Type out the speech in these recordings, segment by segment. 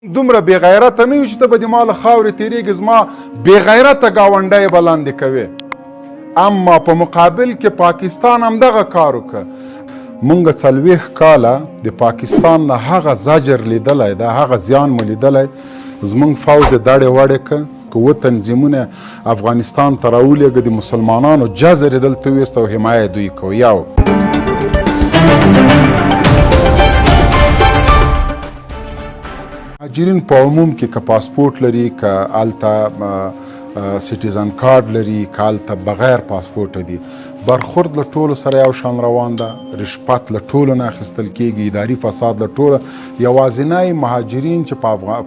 دومره بې غیرته نه یو چې ته به د ما له خاورې تېرېږي زما بې غیرته ګاونډی به لاندې کوې. اما په مقابل کې پاکستان همدغه کار وکړه. موږ 40 کاله د پاکستان نه هغه زجر لیدلی ده، هغه زیان مو لیدلی. زموږ فوج یې دړې وړې کړه که اووه تنظیمونه افغانستان ته راولېږه، د مسلمانانو جذر یې دلته ویست او حمایه دوی کو. یو مهاجرین په عموم کې که پاسپورت لري، که هلته سټیزن کارډ لري، که هلته بغیر پاسپورټه دي، برخورد له ټولو سره یو شان روان ده، رشوت له ټولو نه اخیستل کیږي، اداري فساد له ټولو. یوازینی مهاجرین چې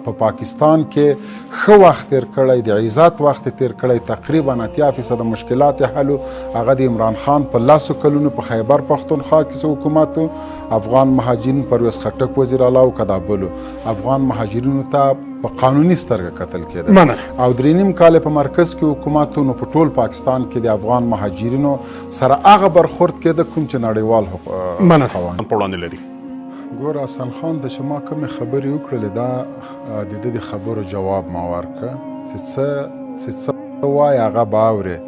په پاکستان کې ښه وخت تیر کړی، د عزت وخت تیر کړی، تقریبا 80% مشکلات حل هغه د عمران خان په 10 کلونو په خیبر پښتونخوا کې حکومت و. افغان مهاجرین پرویز خټک وزیر اعلی او کدابلو افغان مهاجرینو ته په قانوني سترګه کتل کېده او 3.5 کال په مرکز کې حکومت و. نو په ټول پاکستان کې د افغان مهاجرینو سره هغه برخورد کېده کوم چې نړیوال قوانین لري. ګوره حسن خان د چې ما کومې خبرې وکړلې دا د ده د خبرو جواب ما ورکړه چې څه وایي هغه به اورې.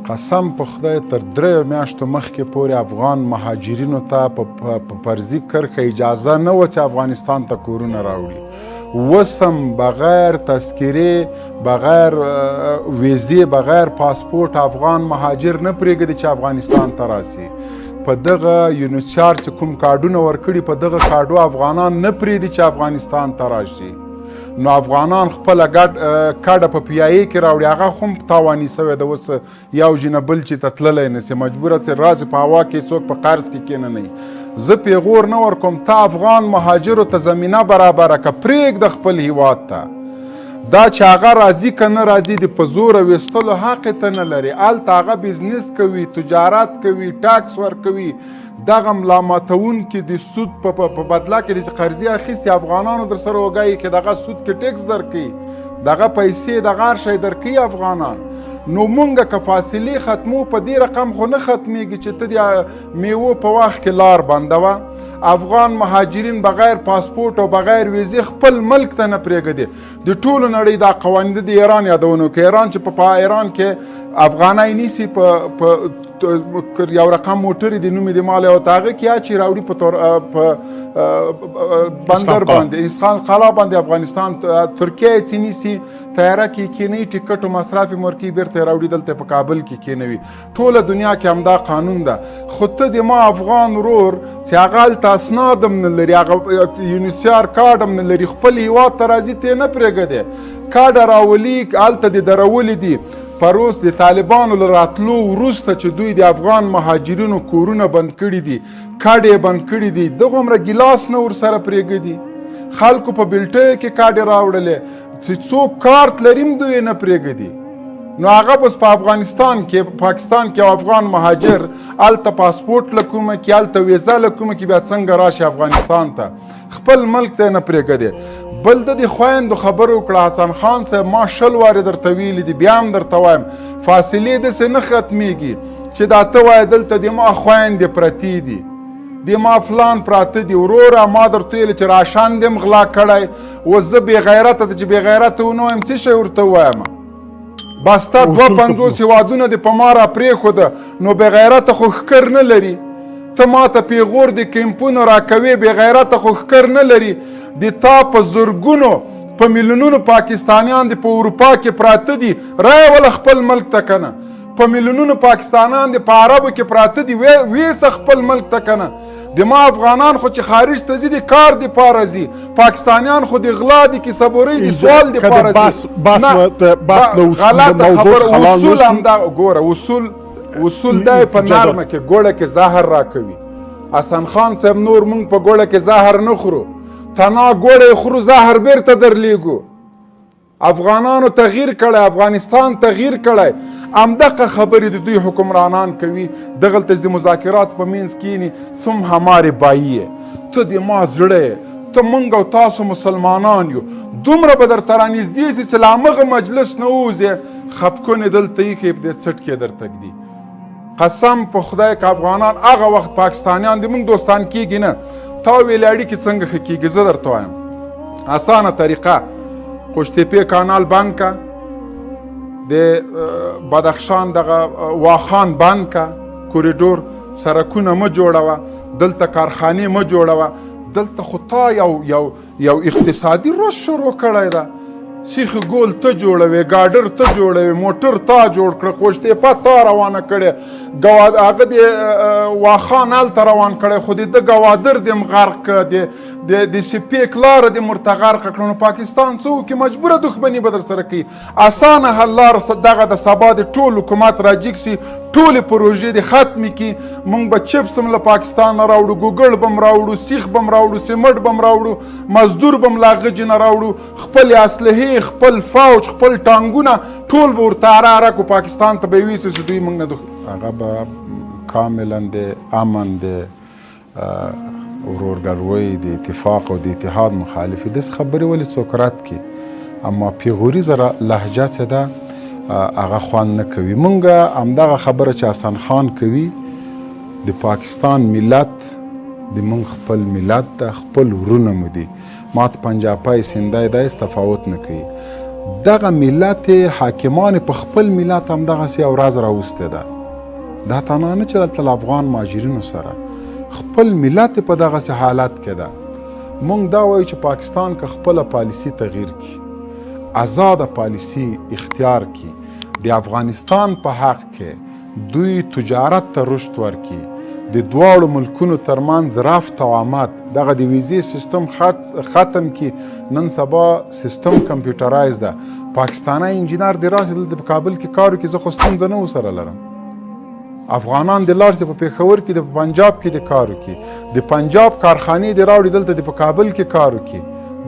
قسم په خدای تر 3 میاشتو مخکې پورې افغان مهاجرینو ته په فرضي کرښه اجازه نه وه چې افغانستان ته کورونه راوړي. وسم بغیر تذکرې، بغیر ویزې، بغیر پاسپورت افغان مهاجر نه پرېږدي چې افغانستان ته راسي. په دغه یونیسیار چې کوم کارډونه ورکړي په دغه کارډو افغانان نه پرېږدي چې افغانستان ته راشي. نو افغانان خپله کډه په پیایي کې راوړي، هغه خو هم تاواني سوی ده. اوس یو جینه بل چې ته تللی نسي، مجبوره چې راسې په هوا کې څوک په قرض کې کېننئ. زه پیغور نه ورکوم، ته افغان مهاجرو ته زمینه برابره که پرېږده خپل هیواد ته. دا چې هغه راځي که نه راځي د په زوره ویستلو حق ته نه لري. هلته هغه بزنس کوي، تجارت کوي، ټاکس ورکوي. دغه ملامتونکي د سود په بدله کې د قرضې اخیستې افغانانو در سره وګایي کې دغه سود کې ټیکس درکوي، دغه پیسې دغه هر شی درکوي افغانان. نو مونږ که فاصلې ختمو په دې رقم خو نه ختمیږي چې ته د میوو په وخت کې لار بندوه. افغان مهاجرین بغیر پاسپورت او بغیر ویزې خپل ملک ته نه پرېږدي. د ټولو نړۍ دا قوانین د ایران یادونه که ایران چې په ایران کې افغانۍ نیسي په یو رقم موټرې د نومې د مال او هغه کې اچي راوړي په بندر باندې اسخان قلا باندې افغانستان ترکیه یې څه نیسي طیاره کې کینوي، ټکټ و مصرف یې ورکوي، بیرته یې راوړي دلته په کابل کې کینوي. ټوله دنیا کې همدا قانون ده. خو ته د ما افغان ورور چې هغه هلته اسناد هم نه لري، هغه یونیسیار کارډ هم نه لري، خپل هیواد ته راځي ته یې نه پرېږدې. کارډ راولي هلته دې درولي دي. پروس د طالبانو له راتلو وروسته چې دوی د افغان مهاجرینو کورونه بند کړي دي، کاډې یې بند کړي دي، دغومره ګیلاس نه ورسره پرېږدي. خلکو په بلټیو کې کاډې راوړلې چې څوک کارت لري هم دوی یې نه پرېږدي. نو هغه بس په افغانستان کې پاکستان کې افغان مهاجر هلته پاسپورټ له کومه کې، هلته ویزه له کومه کې بیا څنګه راشي افغانستان ته، خپل ملک ته یې نه پرېږدي. بل د دې خویندو خبرې وکړه حسن خان صاحب، ما 100 وارې درته ویلي دي، بیا هم درته وایم فاصلې داسې نه ختمیږي چې دا ته وایې دلته د ما خویندې پرتې دي، د ما فلان پراته دي. وروره ما درته ویلې چې راشن دې م غلا کړی، اوس زه بې غیرته ته چې بې غیرته ونه وایم څه شی ورته ووایم؟ بس تا 52 هېوادونه دې په ما را پرېښوده، نو بې غیرته خو ښکر نه لري. ته ما ته پیغور د کیمپونو راکوې، بې غیرته خو ښکر نه لري. د تا په زرګونو په میلیونونو پاکستانیان د په اروپا کې پراته دي، رایه وله خپل ملک ته که نه. په میلیونونو پاکستانیان د په عربو کې پراته دي، ویسه خپل ملک ته که نه. د ما افغانان خو چې خارج ته ځي د کار دپاره ځي، پاکستانیان خو د غلا د کیسهبورۍ د سوال دپاره ځي. غلطه خبره. اصول همدا ګوره، اصول دی په نرمه کې ګوړه کې زهر راکوي. حسن خان صاحب نور موږ په ګوړه کې زهر نه خورو، تنا ګوړه خورو زهر بیرته درلیږو. افغانانو تغییر کړی، افغانستان تغییر کړی. همدغه خبرې د دوی حکمرانان کوي. دغلته د مذاکراتو په منځ کښېني، تم همارې بایی یې، ته د ما زړه یې، ته موږ او تاسو مسلمانان یو. دومره به درته رانږدې سي چې له همغه مجلس نه ووځې، خپکن یې دلته ایښی په دې څټ کې درته ږدي. قسم په خدای که افغانان هغه وخت پاکستانیان د موږ دوستان کېږي نه. تا ویلې اړیکې څنګه ښه کېږي؟ زه درته وایم اسانه طریقه قوشتېپې کانال بند که، د بدخشان دغه واخان بند که، کوریډور سرکونه مه جوړوه، دلته کارخانې مه جوړوه. دلته خو تا یو اقتصادي رشد شروع کړی ده. سیخ ګول ته جوړوې، ګاډر ته جوړوې، موټر تا جوړ کړه، قوشتېپه تا روانه کړې، هغه د واخان هلته روان کړی، خو د ده ګوادر دې غرق که، د سپیک لاره دې ورته غرقه کړه. نو پاکستان څه وکړي؟ مجبوره دښمني به در سره کوي. اسانه حل لاره دغه د سبا د ټول حکومت راجګ سي، ټولې پروژې دې ختمې کړي. موږ به چپس هم له پاکستان نه راوړو، ګوګل به هم راوړو، سیخ به هم راوړو، سیمټ به هم راوړو، مزدور به هم له غجې نه راوړو، خپلې اسلحې، خپل فوج، خپل ټانګونه ټول به ورته اره کړو، پاکستان ته به یې ویسو چې دوی موږ نه هغه به کاملا د امن د ورورګلوۍ د اتفاق او د اتحاد مخالف دي. داسې خبرې ولې څوک رد کړي؟ اما پیغوریزه لهجه چې ده هغه خوند نه کوي. مونږ همدغه خبره چې حسن خان کوي، د پاکستان ملت د مونږ خپل ملت ده، خپل ورونه مو دي. ما ته پنجابی سندی دا هېڅ تفاوت نه کوي. دغه ملت حاکمان په خپل ملت همدغسې یو ورځ راوستی ده. دا تنها نه چې دلته له افغان مهاجرینو سره خپل ملت په دغسې حالت کې ده. مونږ دا وایو چې پاکستان که خپله پالیسي تغییر کړي، آزاده پالیسي اختیار کړي، د افغانستان په حق کې دوی تجارت ته رشد ورکړي، د دواړو ملکونو ترمنځ رفت او آمد، دغه د ویزې سیستم ختم کړي. نن سبا سیستم کمپیوټرایز ده. پاکستانی انجینر دې راسي دلته په کابل کې کار وکړي، زه خو ستونزه نه ورسره لرم. افغانان د لاړ په پېښور کې، د پنجاب کې د کار وکړي، د پنجاب کارخانې دې راوړي دلته د په کابل کې کار وکړي،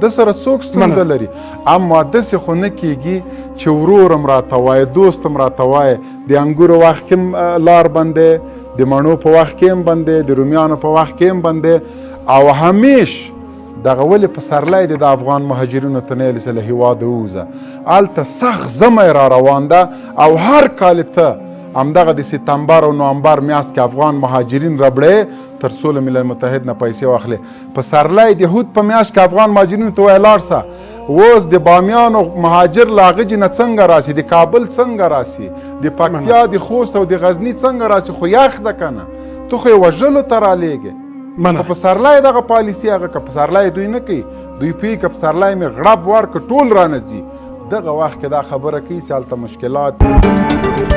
د سره څوک ستونزه لري. اما داسې خو نه کېږي چې ورور هم راته وایي، دوست هم راته وایي د انګورو وخت کې هم لار بندی، د مڼو په وخت کې هم بندی، د رومیانو په وخت کې هم بندی. او همیش دغه ولې په سرلی د افغان مهاجرینو ته نه یې له هېواده ووځه. هلته سخت ژمی را روان ده او هر کال ته همدغه د ستمبر او نومبر میاشت کې افغان مهاجرین ربړی تر څو له ملل متحد نه پیسې واخلي. په سرلی د هود په میاشت کې افغان مهاجرینو ته وایي لاړ سه. اوس د بامیانو مهاجر له هغه نه څنګه راسي، د کابل څنګه راسي، د پکتیا د خوست او د غزني څنګه راسي؟ خو یخ ده که نه، تو خو یې وژلو ته رالیږې. خو په سرلی دغه پالیسي هغه که په سرلی دوی نه کوي، دوی پوهېږي که په سرلی مې غړپ ورکړه ټول رانه ځي. دغه وخت کې دا خبره کوي چې هلته مشکلات